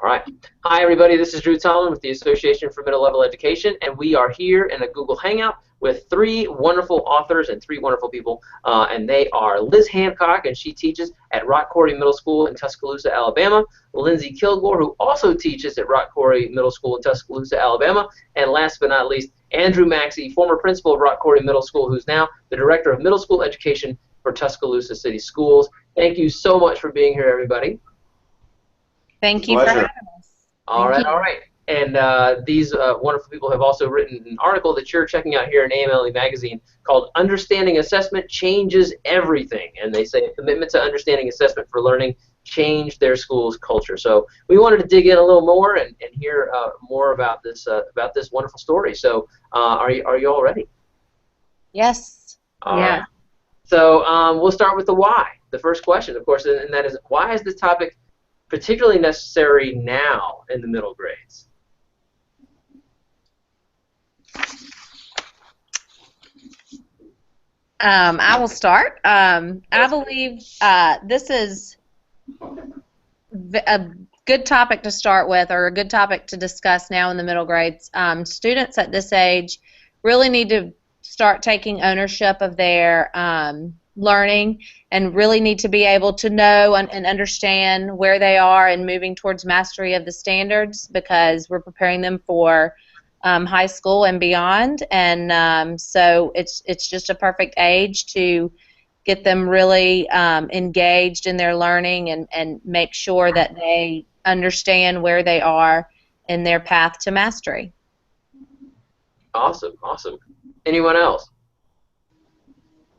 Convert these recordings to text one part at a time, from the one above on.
All right. Hi, everybody. This is Drew Tallman with the Association for Middle Level Education, and we are here in a Google Hangout with three wonderful authors and three wonderful people, and they are Liz Hancock, and she teaches at Rock Quarry Middle School in Tuscaloosa, Alabama, Lindsay Kilgore, who also teaches at Rock Quarry Middle School in Tuscaloosa, Alabama, and last but not least, Andrew Maxey, former principal of Rock Quarry Middle School, who's now the Director of Middle School Education for Tuscaloosa City Schools. Thank you so much for being here, everybody. Thank you for having us. All right. And these wonderful people have also written an article that you're checking out here in AMLE magazine called Understanding Assessment Changes Everything. And they say a commitment to understanding assessment for learning changed their school's culture. So we wanted to dig in a little more and hear more about this wonderful story. So are you all ready? Yes. All right. So we'll start with the why. The first question, of course, and that is, why is this topic particularly necessary now in the middle grades? I will start. I believe this is a good topic to start with, or a good topic to discuss now in the middle grades. Students at this age really need to start taking ownership of their learning, and really need to be able to know and understand where they are and moving towards mastery of the standards, because we're preparing them for high school and beyond. And so it's just a perfect age to get them really engaged in their learning and make sure that they understand where they are in their path to mastery. Awesome. Anyone else?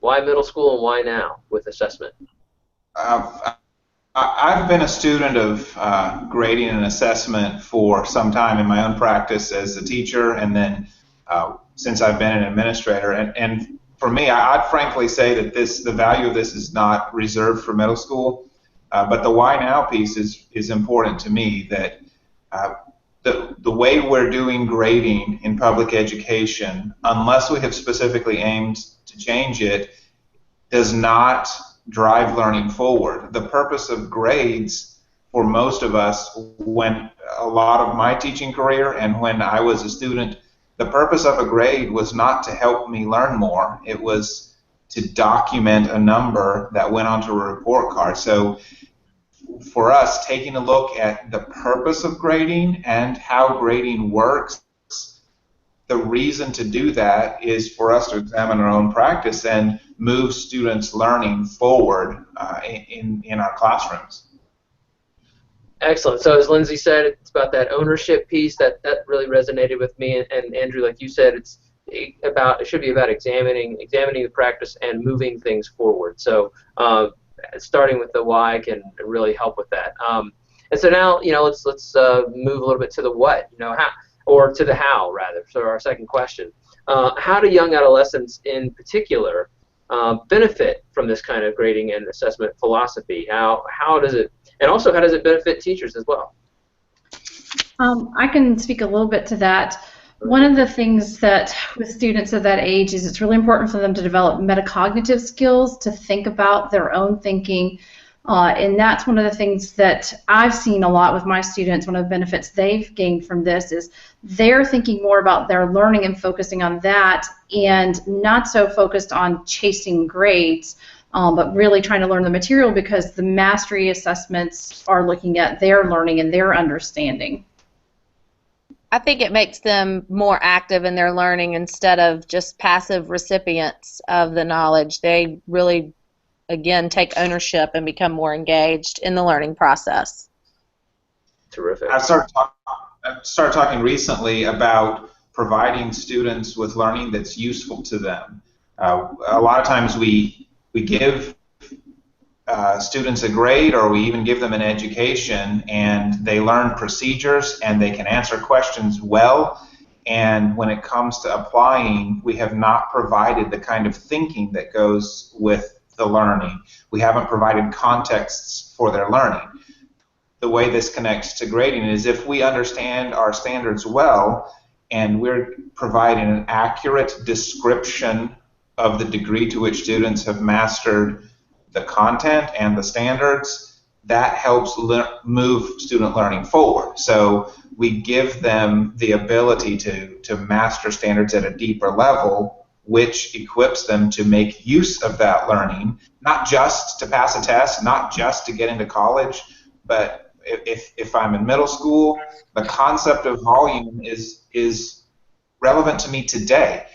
Why middle school and why now with assessment? I've been a student of grading and assessment for some time in my own practice as a teacher, and then since I've been an administrator. And for me, I'd frankly say that the value of this is not reserved for middle school, but the why now piece is important to me. That the way we're doing grading in public education, unless we have specifically aimed to change it, does not drive learning forward. The purpose of grades for most of us, when a lot of my teaching career and when I was a student, the purpose of a grade was not to help me learn more. It was to document a number that went onto a report card. So for us, taking a look at the purpose of grading and how grading works, the reason to do that is for us to examine our own practice and move students' learning forward in our classrooms. Excellent. So as Lindsay said, it's about that ownership piece that really resonated with me. And Andrew, like you said, it should be about examining the practice and moving things forward. So starting with the why can really help with that. And so now, let's move a little bit to the what. How, or to the how, rather. So our second question: how do young adolescents, in particular, benefit from this kind of grading and assessment philosophy? How does it, and also how does it benefit teachers as well? I can speak a little bit to that. One of the things that with students of that age is it's really important for them to develop metacognitive skills, to think about their own thinking. And that's one of the things that I've seen a lot with my students. One of the benefits they've gained from this is they're thinking more about their learning and focusing on that, and not so focused on chasing grades, but really trying to learn the material, because the mastery assessments are looking at their learning and their understanding. I think it makes them more active in their learning instead of just passive recipients of the knowledge. They really, again, take ownership and become more engaged in the learning process. Terrific. I've started talking recently about providing students with learning that's useful to them. A lot of times we give students a grade, or we even give them an education, and they learn procedures and they can answer questions well, and when it comes to applying, we have not provided the kind of thinking that goes with the learning. We haven't provided contexts for their learning. The way this connects to grading is if we understand our standards well and we're providing an accurate description of the degree to which students have mastered the content and the standards, that helps move student learning forward. So we give them the ability to master standards at a deeper level, which equips them to make use of that learning, not just to pass a test, not just to get into college, but if I'm in middle school, the concept of volume is relevant to me today.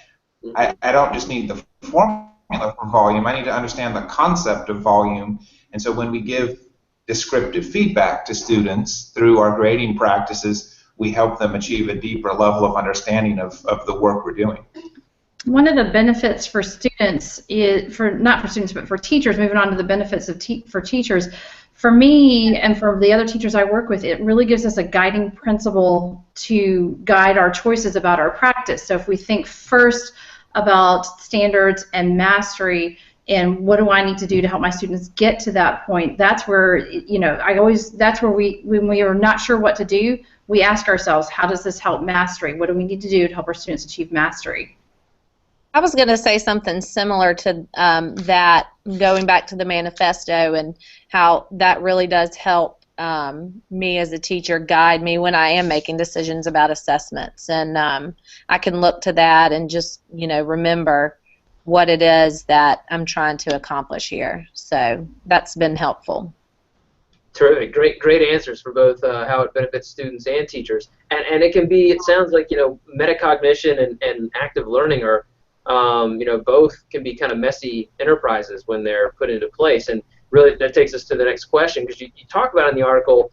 I don't just need the formula for volume, I need to understand the concept of volume. And so when we give descriptive feedback to students through our grading practices, we help them achieve a deeper level of understanding of the work we're doing. One of the benefits for students is, not for students, but for teachers, moving on to the benefits of for teachers, for me and for the other teachers I work with, it really gives us a guiding principle to guide our choices about our practice. So if we think first about standards and mastery and what do I need to do to help my students get to that point, that's where, that's where when we are not sure what to do, we ask ourselves, how does this help mastery? What do we need to do to help our students achieve mastery? I was going to say something similar to that, going back to the manifesto and how that really does help me as a teacher guide me when I am making decisions about assessments. And I can look to that and just, remember what it is that I'm trying to accomplish here. So that's been helpful. Terrific. Great answers for both how it benefits students and teachers. And it can be, it sounds like, metacognition and active learning are both can be kind of messy enterprises when they're put into place. And really that takes us to the next question, because you talk about in the article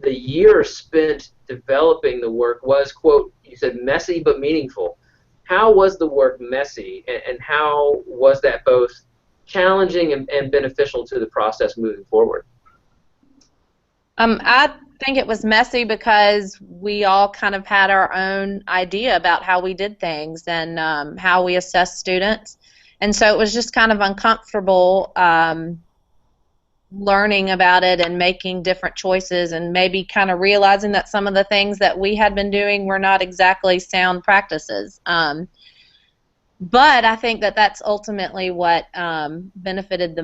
the year spent developing the work was, quote, you said messy but meaningful. How was the work messy, and how was that both challenging and beneficial to the process moving forward? I think it was messy because we all kind of had our own idea about how we did things and how we assessed students. And so it was just kind of uncomfortable learning about it and making different choices and maybe kind of realizing that some of the things that we had been doing were not exactly sound practices. But I think that that's ultimately what benefited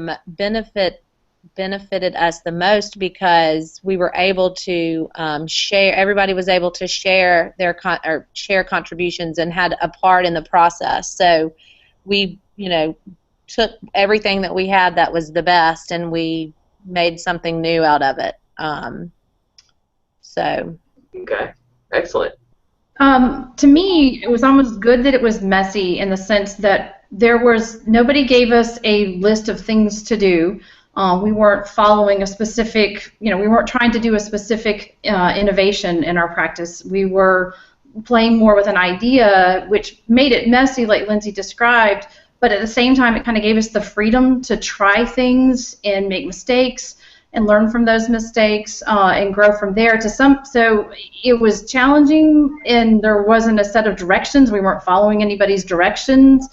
us the most, because we were able to share. Everybody was able to share their share contributions and had a part in the process. So we, took everything that we had that was the best, and we made something new out of it. Okay, excellent. To me, it was almost good that it was messy in the sense that nobody gave us a list of things to do. We weren't following a specific, we weren't trying to do a specific innovation in our practice. We were playing more with an idea, which made it messy, like Lindsay described, but at the same time, it kind of gave us the freedom to try things and make mistakes and learn from those mistakes and grow from there. So it was challenging, and there wasn't a set of directions. We weren't following anybody's directions.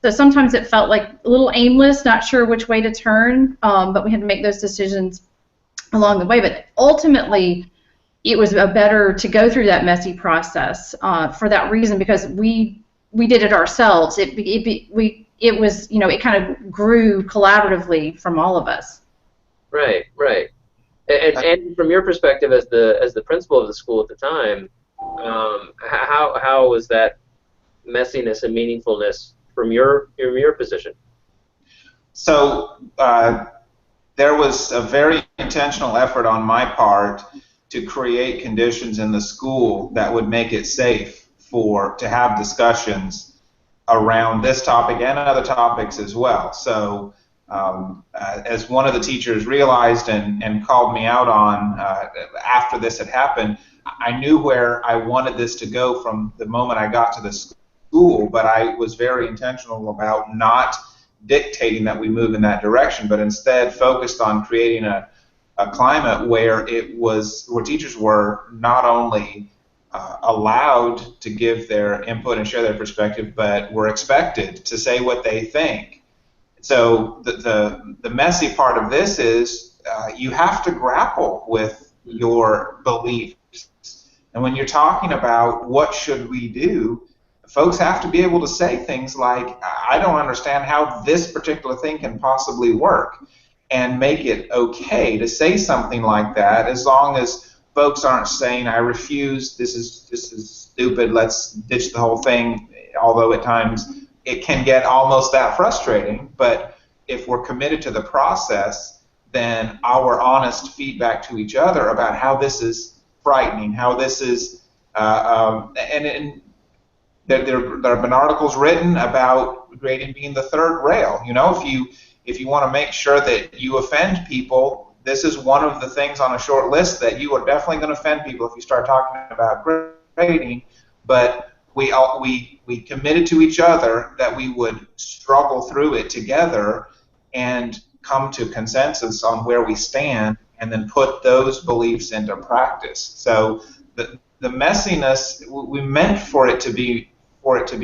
So sometimes it felt like a little aimless, not sure which way to turn, but we had to make those decisions along the way. But ultimately, it was better to go through that messy process for that reason, because we did it ourselves. It was, it kind of grew collaboratively from all of us. Right. And from your perspective as the principal of the school at the time, how was that messiness and meaningfulness from your position? So there was a very intentional effort on my part to create conditions in the school that would make it safe to have discussions around this topic and other topics as well. So as one of the teachers realized and called me out on after this had happened, I knew where I wanted this to go from the moment I got to the school, but I was very intentional about not dictating that we move in that direction, but instead focused on creating a climate where teachers were not only allowed to give their input and share their perspective, but were expected to say what they think. So the messy part of this is you have to grapple with your beliefs. And when you're talking about what should we do, folks have to be able to say things like, I don't understand how this particular thing can possibly work. and make it okay to say something like that, as long as folks aren't saying, I refuse, this is stupid, let's ditch the whole thing, although at times it can get almost that frustrating. But if we're committed to the process, then our honest feedback to each other about how this is frightening, how this is, and there have been articles written about grading being the third rail. You know, if you want to make sure that you offend people, this is one of the things on a short list that you are definitely going to offend people if you start talking about grading. But we committed to each other that we would struggle through it together and come to consensus on where we stand, and then put those beliefs into practice. So the messiness, we meant for it to be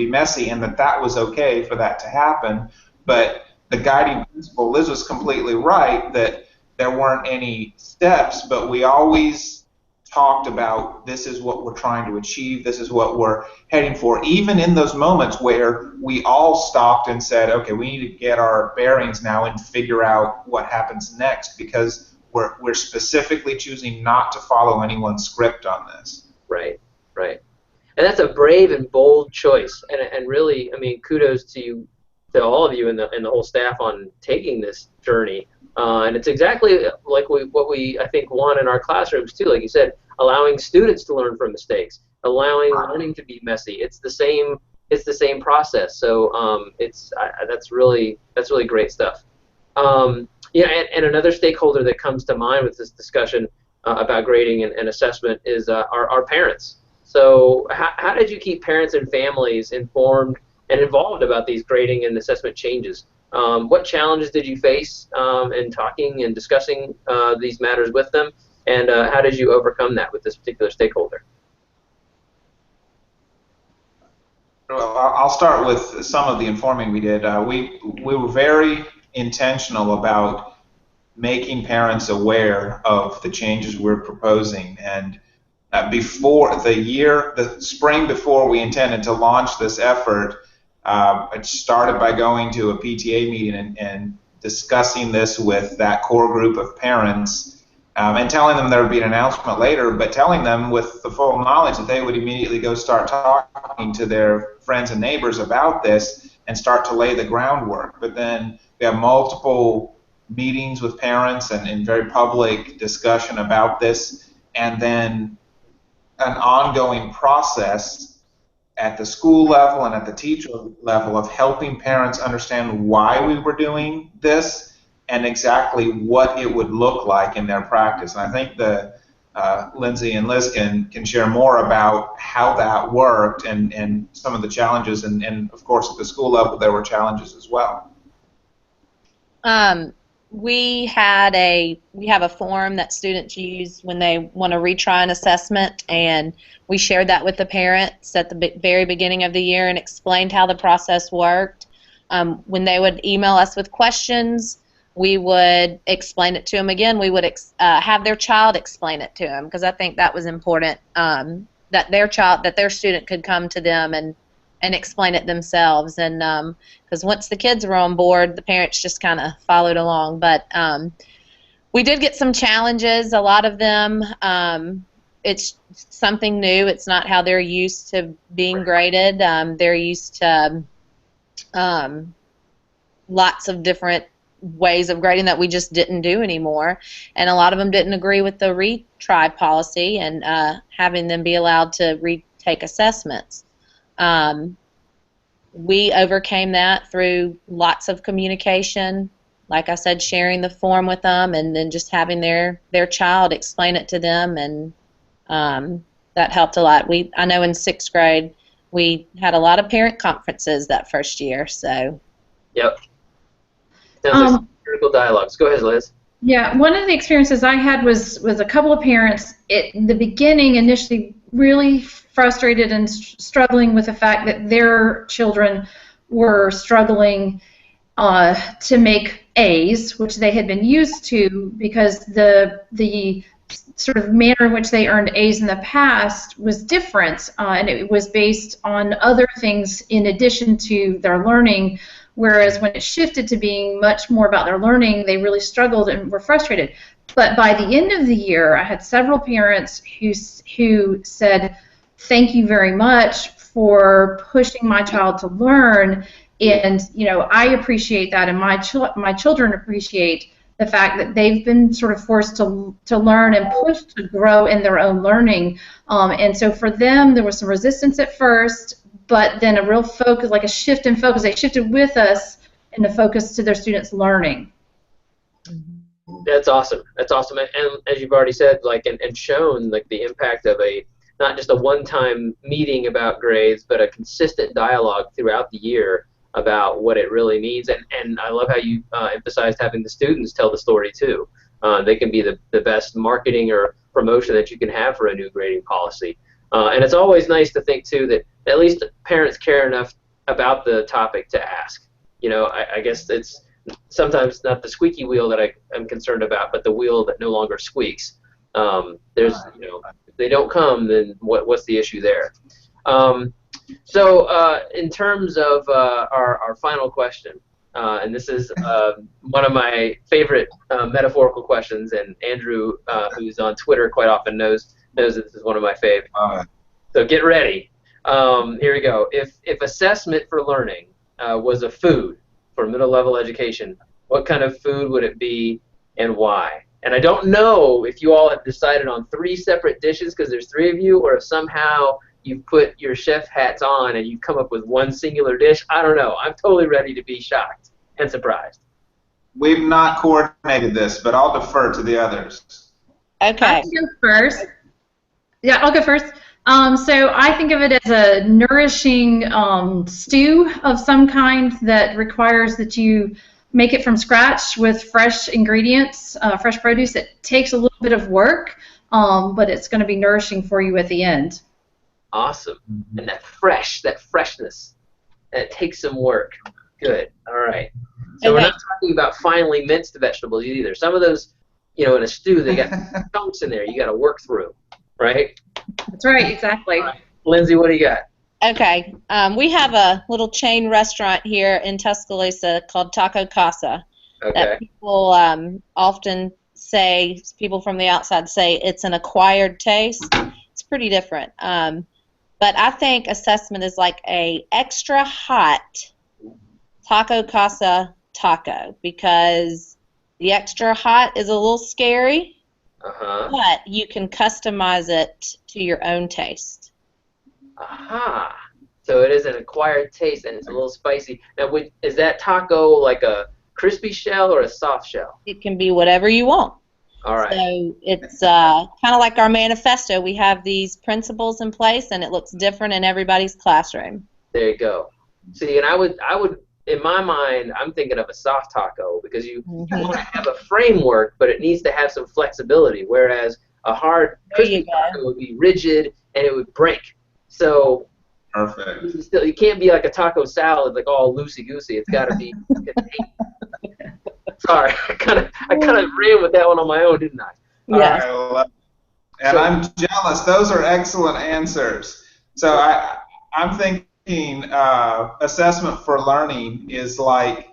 messy, and that was okay for that to happen. But the guiding principle, Liz was completely right that there weren't any steps, but we always talked about, this is what we're trying to achieve, this is what we're heading for, even in those moments where we all stopped and said, okay, we need to get our bearings now and figure out what happens next, because we're specifically choosing not to follow anyone's script on this. Right, right. And that's a brave and bold choice, and really, I mean, kudos to all of you and the whole staff on taking this journey. And it's exactly like what we I think want in our classrooms too. Like you said, allowing students to learn from mistakes, allowing learning to be messy. It's the same process. So that's really great stuff. Yeah, and another stakeholder that comes to mind with this discussion about grading and assessment is our parents. So how did you keep parents and families informed and involved about these grading and assessment changes? What challenges did you face in talking and discussing these matters with them, and how did you overcome that with this particular stakeholder? Well, I'll start with some of the informing we did. We were very intentional about making parents aware of the changes we're proposing, and before the spring before we intended to launch this effort, it started by going to a PTA meeting and discussing this with that core group of parents, and telling them there would be an announcement later, but telling them with the full knowledge that they would immediately go start talking to their friends and neighbors about this and start to lay the groundwork. But then we have multiple meetings with parents and very public discussion about this, and then an ongoing process at the school level and at the teacher level of helping parents understand why we were doing this and exactly what it would look like in their practice. And I think Lindsay and Liz can share more about how that worked and some of the challenges, and of course at the school level there were challenges as well. We have a form that students use when they want to retry an assessment, and we shared that with the parents at the very beginning of the year and explained how the process worked. When they would email us with questions, we would explain it to them again. We would have their child explain it to them, because I think that was important, that their student could come to them and explain it themselves. And because once the kids were on board, the parents just kind of followed along. But we did get some challenges. A lot of them, it's something new. It's not how they're used to being graded. They're used to lots of different ways of grading that we just didn't do anymore. And a lot of them didn't agree with the retry policy and having them be allowed to retake assessments. We overcame that through lots of communication, like I said, sharing the form with them, and then just having their child explain it to them, and that helped a lot. I know in 6th grade we had a lot of parent conferences that first year. So. Yep. Sounds like critical dialogues. Go ahead, Liz. Yeah, one of the experiences I had was a couple of parents in the beginning initially really frustrated and struggling with the fact that their children were struggling to make A's, which they had been used to, because the sort of manner in which they earned A's in the past was different, and it was based on other things in addition to their learning, whereas when it shifted to being much more about their learning, they really struggled and were frustrated. But by the end of the year, I had several parents who said, "Thank you very much for pushing my child to learn, and I appreciate that, and my children appreciate the fact that they've been sort of forced to learn and pushed to grow in their own learning." And so for them, there was some resistance at first, but then a real focus, like a shift in focus. They shifted with us in the focus to their students' learning. That's awesome. That's awesome. And as you've already said, like, and shown, like, the impact of not just a one-time meeting about grades, but a consistent dialogue throughout the year about what it really means. And I love how you emphasized having the students tell the story too. They can be the best marketing or promotion that you can have for a new grading policy. And it's always nice to think too that at least parents care enough about the topic to ask. I guess it's sometimes not the squeaky wheel that I'm concerned about, but the wheel that no longer squeaks. If they don't come, then what's the issue there? So in terms of our final question, and this is one of my favorite metaphorical questions, and Andrew, who's on Twitter quite often, knows that this is one of my faves. So get ready. Here we go. If assessment for learning was a food for middle-level education, what kind of food would it be and why? And I don't know if you all have decided on 3 separate dishes because there's 3 of you, or if somehow you've put your chef hats on and you've come up with one singular dish. I don't know. I'm totally ready to be shocked and surprised. We've not coordinated this, but I'll defer to the others. Okay. I can go first. Yeah, I'll go first. So I think of it as a nourishing stew of some kind that requires that you make it from scratch with fresh ingredients, fresh produce. It takes a little bit of work, but it's going to be nourishing for you at the end. Awesome. And that freshness, that takes some work. Good. All right. So we're not talking about finely minced vegetables either. Some of those, in a stew, they got chunks in there you got to work through, right? That's right, exactly. Right. Lindsay, what do you got? Okay. We have a little chain restaurant here in Tuscaloosa called Taco Casa. Okay. That people often say, people from the outside say it's an acquired taste. It's pretty different. But I think assessment is like a extra hot Taco Casa taco, because the extra hot is a little scary, but you can customize it to your own taste. Aha. So it is an acquired taste, and it's a little spicy. Now, is that taco like a crispy shell or a soft shell? It can be whatever you want. All right. So it's kind of like our manifesto. We have these principles in place, and it looks different in everybody's classroom. There you go. See, and I would, in my mind, I'm thinking of a soft taco, because you want to have a framework, but it needs to have some flexibility, whereas a hard crispy taco would be rigid and it would break. So perfect. You can't be like a taco salad, like all loosey-goosey. It's got to be Sorry, I kind of ran with that one on my own, didn't I? Yes. And I'm jealous. Those are excellent answers. So I'm thinking assessment for learning is like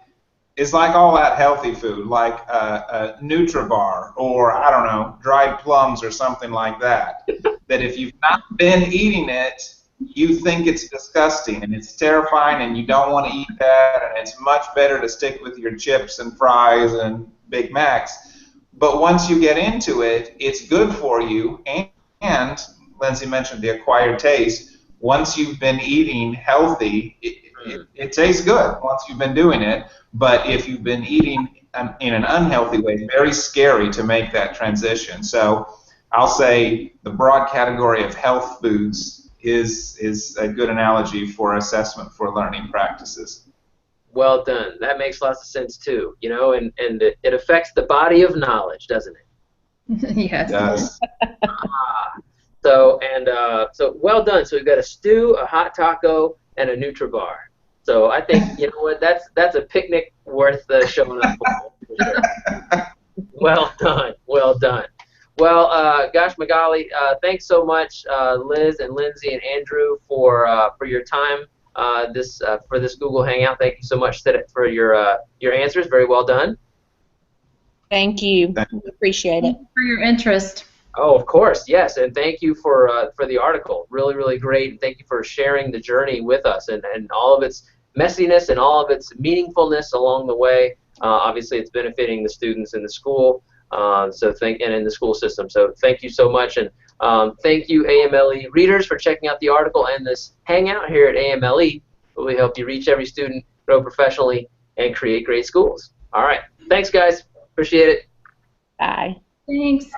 all that healthy food, like a Nutribar, or I don't know, dried plums or something like that. That if you've not been eating it, you think it's disgusting and it's terrifying and you don't want to eat that, and it's much better to stick with your chips and fries and Big Macs. But once you get into it, it's good for you, and Lindsay mentioned the acquired taste. Once you've been eating healthy, it tastes good once you've been doing it. But if you've been eating in an unhealthy way, it's very scary to make that transition. So I'll say the broad category of health foods is a good analogy for assessment for learning practices. Well done. That makes lots of sense too. And it affects the body of knowledge, doesn't it? Yes. It does. So well done. So we've got a stew, a hot taco, and a Nutribar. So I think, you know what, that's a picnic worth showing up for sure. Well done. Well done. Well, gosh, Magali, thanks so much, Liz and Lindsay and Andrew, for your time for this Google Hangout. Thank you so much for your answers. Very well done. Thank you. Appreciate it. Thank you for your interest. Oh, of course, yes, and thank you for the article. Really, really great. And thank you for sharing the journey with us and all of its messiness and all of its meaningfulness along the way. Obviously, it's benefiting the students in the school, and in the school system. So thank you so much, and thank you AMLE readers for checking out the article and this hangout here at AMLE. We help you reach every student, grow professionally, and create great schools. All right, thanks guys. Appreciate it. Bye. Thanks.